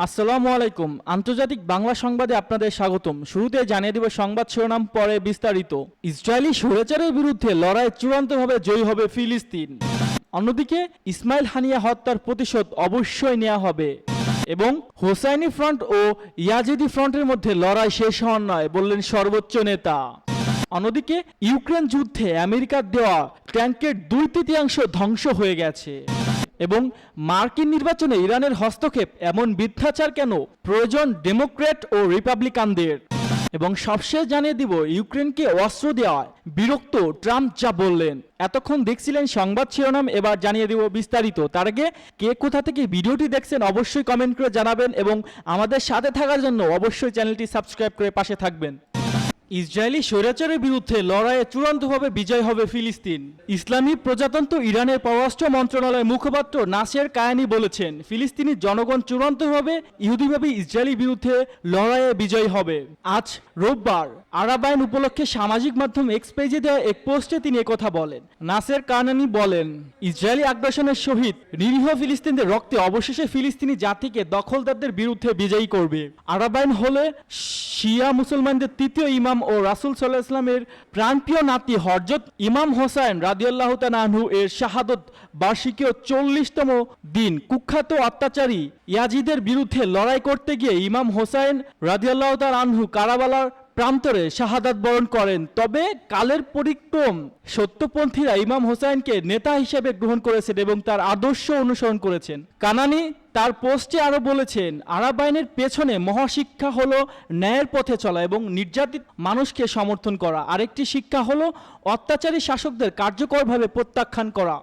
আসসালামু আলাইকুম। আন্তর্জাতিক বাংলা সংবাদে আপনাদের স্বাগতম। শুরুতে জানিয়ে দেব সংবাদ শিরোনাম, পরে বিস্তারিত। ইসরায়েলি স্বৈরাচারের বিরুদ্ধে লড়াই চূড়ান্তভাবে জয়ী হবে ফিলিস্তিন। অন্যদিকে ইসমাইল হানিয়া হত্যার প্রতিশোধ অবশ্যই নেওয়া হবে এবং হোসাইনি ফ্রন্ট ও ইয়াজিদি ফ্রন্টের মধ্যে লড়াই শেষ হওয়ার নয় বললেন সর্বোচ্চ নেতা। অন্যদিকে ইউক্রেন যুদ্ধে আমেরিকার দেওয়া ট্যাঙ্কের 2/3 ধ্বংস হয়ে গেছে এবং মার্কিন নির্বাচনে ইরানের হস্তক্ষেপ এমন মিথ্যাচার কেন, প্রয়োজন ডেমোক্র্যাট ও রিপাবলিকানদের। এবং সবশেষ জানিয়ে দিব ইউক্রেনকে অস্ত্র দেওয়ায় বিরক্ত ট্রাম্প যা বললেন। এতক্ষণ দেখছিলেন সংবাদ শিরোনাম, এবার জানিয়ে দিব বিস্তারিত। তার আগে কে কোথা থেকে ভিডিওটি দেখছেন অবশ্যই কমেন্ট করে জানাবেন এবং আমাদের সাথে থাকার জন্য অবশ্যই চ্যানেলটি সাবস্ক্রাইব করে পাশে থাকবেন। ইসরায়েলি স্বৈরাচারের বিরুদ্ধে লড়াইয়ে চূড়ান্তভাবে বিজয় হবে ফিলিস্তিন। ইসলামী প্রজাতন্ত্র ইরানের পররাষ্ট্র মন্ত্রণালয়ের মুখপাত্র নাসের কায়ানি বলেছেন, ফিলিস্তিনি জনগণ চূড়ান্তভাবে ইহুদিভাবে ইসরায়েলের বিরুদ্ধে লড়াইয়ে বিজয়ী হবে। আজ রোববার আরাবাইন উপলক্ষে সামাজিক মাধ্যম এক্স পেজে দেওয়া এক পোস্টে তিনি একথা বলেন। নাসের কায়ানি বলেন, ইসরায়েলি আগ্রাসনের সহিত নিরীহ ফিলিস্তিনদের রক্তে অবশেষে ফিলিস্তিনি জাতিকে দখলদারদের বিরুদ্ধে বিজয়ী করবে। আরাবাইন হলে শিয়া মুসলমানদের তৃতীয় ইমাম ও রাসূল সাল্লাল্লাহু আলাইহি ওয়াসাল্লামের প্রাণপ্রিয় নাতি হযরত ইমাম হোসাইন রাদিয়াল্লাহু তাআলা আনহু এর শাহাদত বার্ষিকীর 40তম দিন কুখ্যাত অত্যাচারী ইয়াজিদের বিরুদ্ধে লড়াই করতে গিয়ে ইমাম হোসাইন রাদিয়াল্লাহু তাআলা আনহু কারাবালার প্রান্তরে শাহাদাত বরণ করেন। তবে কালের পরিক্রম সত্যপন্থীরা ইমাম হোসাইনকে নেতা হিসেবে গ্রহণ করেছেন এবং তার আদর্শ অনুসরণ করেছেন। কানানি তার পোস্টে আরো বলেছেন, আরাবাইনের পেছনে মহাশিক্ষা হলো ন্যায়ের পথে চলা এবং নির্যাতিত মানুষকে সমর্থন করা। আরেকটি শিক্ষা হলো অত্যাচারী শাসকদের কার্যকরভাবে প্রত্যাখ্যান করা।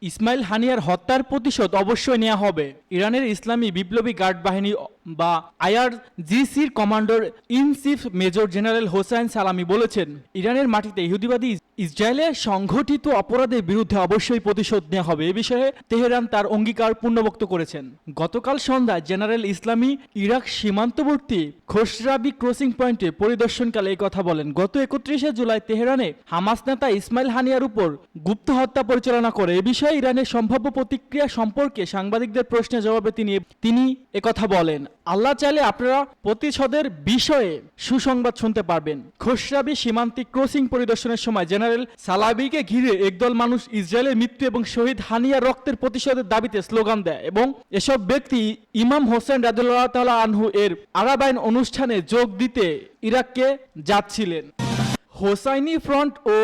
ইসমাইল হানিয়ার হত্যার প্রতিশোধ অবশ্যই নেওয়া হবে। ইরানের ইসলামী বিপ্লবী গার্ড বাহিনী বা আইআরজিসির commander in chief major general Hossein Salami বলেছেন, ইরানের মাটিতে ইহুদিবাদী ইসরায়েলের সংঘটিত অপরাধের বিরুদ্ধে অবশ্যই প্রতিশোধ নেওয়া হবে। এ বিষয়ে তেহরান তার অঙ্গীকার পুনর্ব্যক্ত করেছেন। গতকাল সন্ধ্যায় জেনারেল ইসলামী ইরাক সীমান্তবর্তী খোসরাবি ক্রসিং পয়েন্টে পরিদর্শনকালে এই কথা বলেন। গত 31শে জুলাই তেহরানে হামাস নেতা ইসমাইল হানিয়ার উপর গুপ্ত হত্যা পরিচালনা করে। এ বিষয়ে ইরানের সম্ভাব্য প্রতিক্রিয়া সম্পর্কে সাংবাদিকদের প্রশ্নের জবাবে তিনি একথা বলেন, আল্লাহ চাইলে আপনারা প্রতিশোধের বিষয়ে সুসংবাদ শুনতে পারবেন। খোসরাবি সীমান্তিক ক্রসিং পরিদর্শনের সময় জেনারেল সালাবিকে ঘিরে একদল মানুষ ইসরায়েলের মৃত্যু এবং শহীদ হানিয়ার রক্তের প্রতিশোধের দাবিতে স্লোগান দেয় এবং এসব ব্যক্তি ইমাম হোসেন রাদিয়াল্লাহু তাআলা আনহু এর আরাবাইন অনুষ্ঠানে যোগ দিতে ইরাককে যাচ্ছিলেন। হোসাইনি ফ্রন্ট ও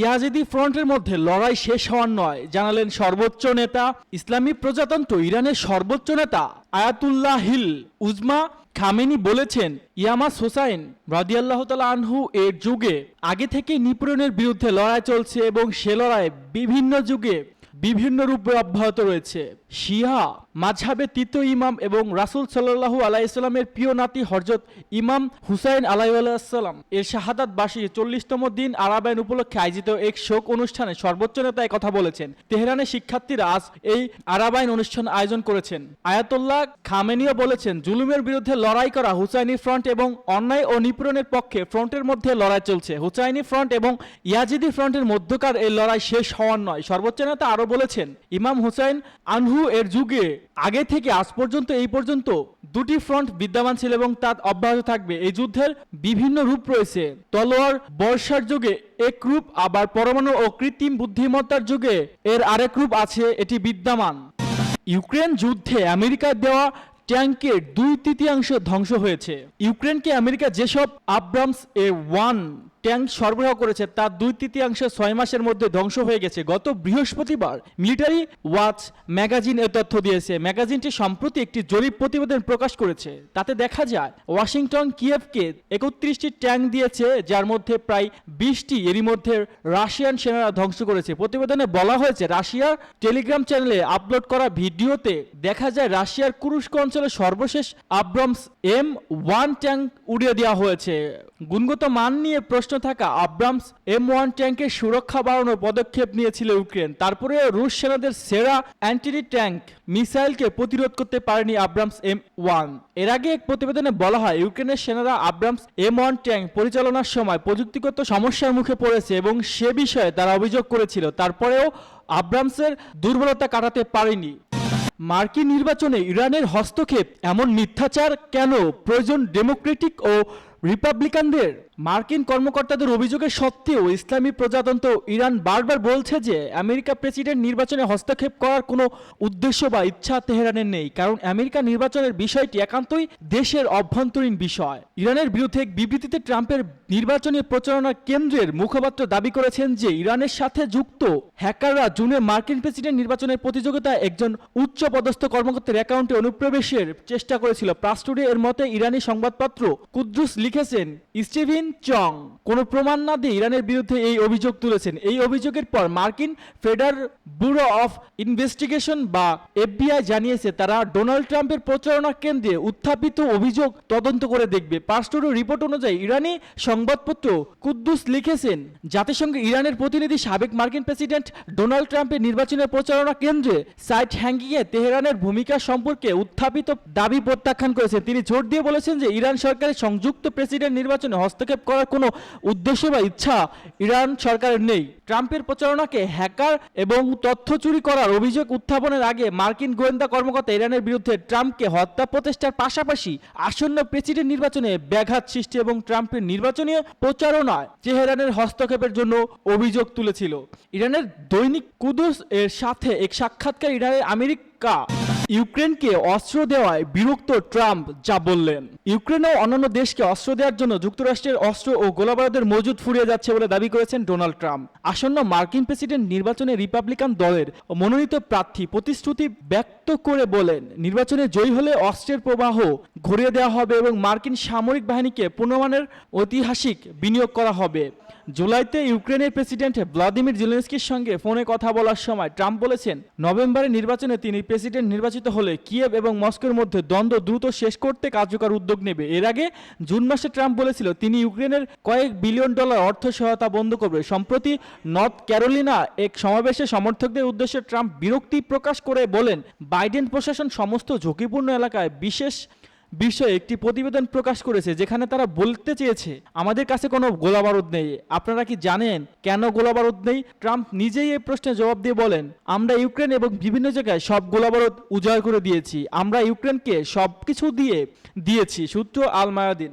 ইয়াজিদি ফ্রন্টের মধ্যে লড়াই শেষ হওয়ার নয় জানালেন সর্বোচ্চ নেতা। ইসলামী প্রজাতন্ত্র ইরানের সর্বোচ্চ নেতা আয়াতুল্লাহিল উজমা খামেনি বলেছেন, ইয়ামাস হোসাইন রাদিয়াল্লাহু তাআলা আনহু এর যুগে আগে থেকে নিপীড়নের বিরুদ্ধে লড়াই চলছে এবং সে লড়াই বিভিন্ন যুগে বিভিন্ন রূপে অব্যাহত রয়েছে। শিয়া মাযহাবের তৃতীয় ইমাম এবং রাসূল সাল্লাল্লাহু আলাইহি ওয়াসাল্লামের প্রিয় নাতি হযরত ইমাম হুসাইন আলাইহিসসালাম এর শাহাদাত বার্ষিকীর 40তম দিন আরাবাইন উপলক্ষে আয়োজিত এক শোক অনুষ্ঠানে সর্বোচ্চ নেতা এই কথা বলেছেন। তেহরানের শিক্ষার্থীরা আজ এই আরাবাইন অনুষ্ঠান আয়োজন করেছেন। আয়াতুল্লাহ খামেনিও বলেছেন, জুলুমের বিরুদ্ধে লড়াই করা হুসাইনি ফ্রন্ট এবং অন্যায় ও নিপীড়নের পক্ষে ফ্রন্টের মধ্যে লড়াই চলছে। হুসাইনি ফ্রন্ট এবং ইয়াজিদি ফ্রন্টের মধ্যকার এই লড়াই শেষ হওয়ার নয়। সর্বোচ্চ নেতা আরো বলেছেন, ইমাম হুসাইন আনহু এর যুগে আগে থেকে আজ পর্যন্ত এই পর্যন্ত দুটি ফ্রন্ট বিদ্যমান ছিল এবং তা অব্যাহত থাকবে। এই যুদ্ধের বিভিন্ন রূপ রয়েছে। তলোয়ার বর্ষার যুগে এক রূপ, আবার পরমাণু ও কৃত্রিম বুদ্ধিমত্তার যুগে এর আরেক রূপ আছে, এটি বিদ্যমান। ইউক্রেন যুদ্ধে আমেরিকার দেওয়া ট্যাঙ্কের 2/3 ধ্বংস হয়েছে। ইউক্রেনকে আমেরিকা যেসব আব্রামস A1 ট্যাঙ্ক সরবরাহ করেছে তার 2/3 6 মাসের মধ্যে ধ্বংস হয়ে গেছে। গত বৃহস্পতিবার মিলিটারি ওয়াচ ম্যাগাজিন এ তথ্য দিয়েছে। ম্যাগাজিনটি সম্প্রতি একটি জরিপ প্রতিবেদন প্রকাশ করেছে। তাতে দেখা যায় ওয়াশিংটন কিয়েভকে 31টি ট্যাঙ্ক দিয়েছে, যার মধ্যে প্রায় 20টি এরই মধ্যে রাশিয়ান সেনারা ধ্বংস করেছে। প্রতিবেদনে বলা হয়েছে, রাশিয়ার টেলিগ্রাম চ্যানেলে আপলোড করা ভিডিওতে দেখা যায় রাশিয়ার কুরস্ক অঞ্চলের সর্বশেষ আব্রামস M1 ট্যাঙ্ক উড়িয়ে দেওয়া হয়েছে। গুণগত মান নিয়ে প্রশ্ন থাকা আব্রামস M1 ট্যাঙ্কের সুরক্ষা বাড়ানোর পদক্ষেপ নিয়েছিল ইউক্রেন। তারপরে রুশ সেনাদের সেরা অ্যান্টি ট্যাঙ্ক মিসাইলকে প্রতিরোধ করতে পারেনি আব্রামস M1। এর আগে এক প্রতিবেদনে বলা হয়, ইউক্রেনের সেনারা আব্রামস M1 ট্যাঙ্ক পরিচালনার সময় প্রযুক্তিগত সমস্যার মুখে পড়েছে এবং সে বিষয়ে তারা অভিযোগ করেছিল। তারপরেও আব্রামসের দুর্বলতা কাটাতে পারেনি। মার্কিন নির্বাচনে ইরানের হস্তক্ষেপ এমন মিথ্যাচার কেন? প্রয়োজন ডেমোক্রেটিক ও রিপাবলিকানদের? মার্কিন কর্মকর্তাদের অভিযোগের সত্ত্বেও ইসলামী প্রজাতন্ত্র ইরান বারবার বলছে যে আমেরিকা প্রেসিডেন্ট নির্বাচনে হস্তক্ষেপ করার কোনো উদ্দেশ্য বা ইচ্ছা তেহরানের নেই, কারণ আমেরিকা নির্বাচনের বিষয়টি একান্তই দেশের অভ্যন্তরীণ বিষয়। ইরানের বিরুদ্ধে এক বিবৃতিতে ট্রাম্পের নির্বাচনী প্রচারণা কেন্দ্রের মুখপাত্র দাবি করেছেন যে ইরানের সাথে যুক্ত হ্যাকাররা জুনে মার্কিন প্রেসিডেন্ট নির্বাচনের প্রতিযোগিতায় একজন উচ্চ পদস্থ কর্মকর্তার অ্যাকাউন্টে অনুপ্রবেশের চেষ্টা করেছিল। প্রাস টুডে এর মতে ইরানি সংবাদপত্র কুদ্দুস লিখেছেন, স্টিভেন চং কোনো প্রমাণ না দিয়ে ইরানের বিরুদ্ধে এই অভিযোগ তুলেছেন। এই অভিযোগের পর মার্কিন ফেডারেল ব্যুরো অফ ইনভেস্টিগেশন বা এফবিআই জানিয়েছে তারা ডোনাল্ড ট্রাম্পের প্রচারণা কেন্দ্রে উত্থাপিত অভিযোগ তদন্ত করে দেখবে। পার্স টুডে রিপোর্ট অনুযায়ী ইরানি সংবাদপত্র কুদ্দুস লিখেছেন, জাতিসংঘে ইরানের প্রতিনিধি সাবেক মার্কিন প্রেসিডেন্ট ডোনাল্ড ট্রাম্পের নির্বাচনের প্রচারণা কেন্দ্রে সাইট হ্যাঙ্গিংয়ে তেহরানের ভূমিকা সম্পর্কে উত্থাপিত দাবি প্রত্যাখ্যান করেছেন। তিনি জোর দিয়ে বলেছেন যে ইরান সরকারের সংযুক্ত প্রেসিডেন্ট নির্বাচনে হস্তক্ষেপ করার কোনো উদ্দেশ্য বা ইচ্ছা ইরান সরকারের নেই। ট্রাম্পের প্রচারণাকে হ্যাকার এবং তথ্য চুরি করার অভিযোগ উত্থাপনের আগে মার্কিন গোয়েন্দা কর্মকর্তা ইরানের বিরুদ্ধে ট্রাম্পকে হত্যা প্রচেষ্টার পাশাপাশি আসন্ন প্রেসিডেন্ট নির্বাচনে ব্যাঘাত সৃষ্টি এবং ট্রাম্পের নির্বাচনী প্রচারণায় তেহরানের হস্তক্ষেপের জন্য অভিযোগ তুলেছিল। ইরানের দৈনিক কুদুস এর সাথে এক সাক্ষাৎকার ইরানের আমেরিকা ইউক্রেনকে অস্ত্র দেওয়ায় বিরক্ত ট্রাম্প যা বললেন। ইউক্রেন ও অন্যান্য দেশকে অস্ত্র দেওয়ার জন্য যুক্তরাষ্ট্রের অস্ত্র ও গোলাবারুদের মজুদ ফুরিয়ে যাচ্ছে বলে দাবি করেছেন ডোনাল্ড ট্রাম্প। আসন্ন মার্কিন প্রেসিডেন্ট নির্বাচনে রিপাবলিকান দলের মনোনীত প্রার্থী প্রতিশ্রুতি ব্যক্ত করে বলেন, নির্বাচনে জয়ী হলে অস্ত্রের প্রবাহ ঘুরিয়ে দেওয়া হবে এবং মার্কিন সামরিক বাহিনীকে পুনর্মানের ঐতিহাসিক বিনিয়োগ করা হবে। জুলাইতে ইউক্রেনের প্রেসিডেন্ট ভ্লাদিমির জেলেনস্কির সঙ্গে ফোনে কথা বলার সময় ট্রাম্প বলেছেন, নভেম্বরের নির্বাচনে তিনি প্রেসিডেন্ট নির্বাচিত হলে কিয়েভ এবং মস্কোর মধ্যে দ্বন্দ্ব দ্রুত শেষ করতে কার্যকর উদ্যোগ নেবে। এর আগে জুন মাসে ট্রাম্প বলেছিল তিনি ইউক্রেনের কয়েক বিলিয়ন ডলার অর্থ সহায়তা বন্ধ করবে। সম্প্রতি নর্থ ক্যারোলিনা এক সমাবেশে সমর্থকদের উদ্দেশ্যে ট্রাম্প বিরক্তি প্রকাশ করে বলেন, বাইডেন প্রশাসন সমস্ত ঝুঁকিপূর্ণ এলাকায় বিশেষ বিষয়ে একটি প্রতিবেদন প্রকাশ করেছে যেখানে তারা বলতে চেয়েছে আমাদের কাছে কোনো গোলাবারুদ নেই। আপনারা কি জানেন কেন গোলাবারুদ নেই? ট্রাম্প নিজেই এই প্রশ্নের জবাব দিয়ে বলেন, আমরা ইউক্রেন এবং বিভিন্ন জায়গায় সব গোলাবারুদ উজাড় করে দিয়েছি, আমরা ইউক্রেনকে সবকিছু দিয়েছি। সূত্র আল মায়াদিন।